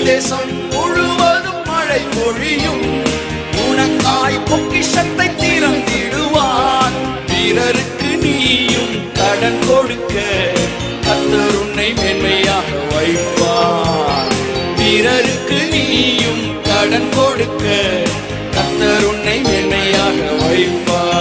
தேசம் முழுவதும் மழை பொழியும். உனக்காய் பொக்கிஷத்தை திறந்திடுவார். பிறருக்கு நீயும் கடன் கொடுக்க கர்த்தர் உன்னை மேன்மையாக வைப்பார். பிறருக்கு நீயும் கடன் கொடுக்க கர்த்தர் உன்னை மேன்மையாக வைப்பார்.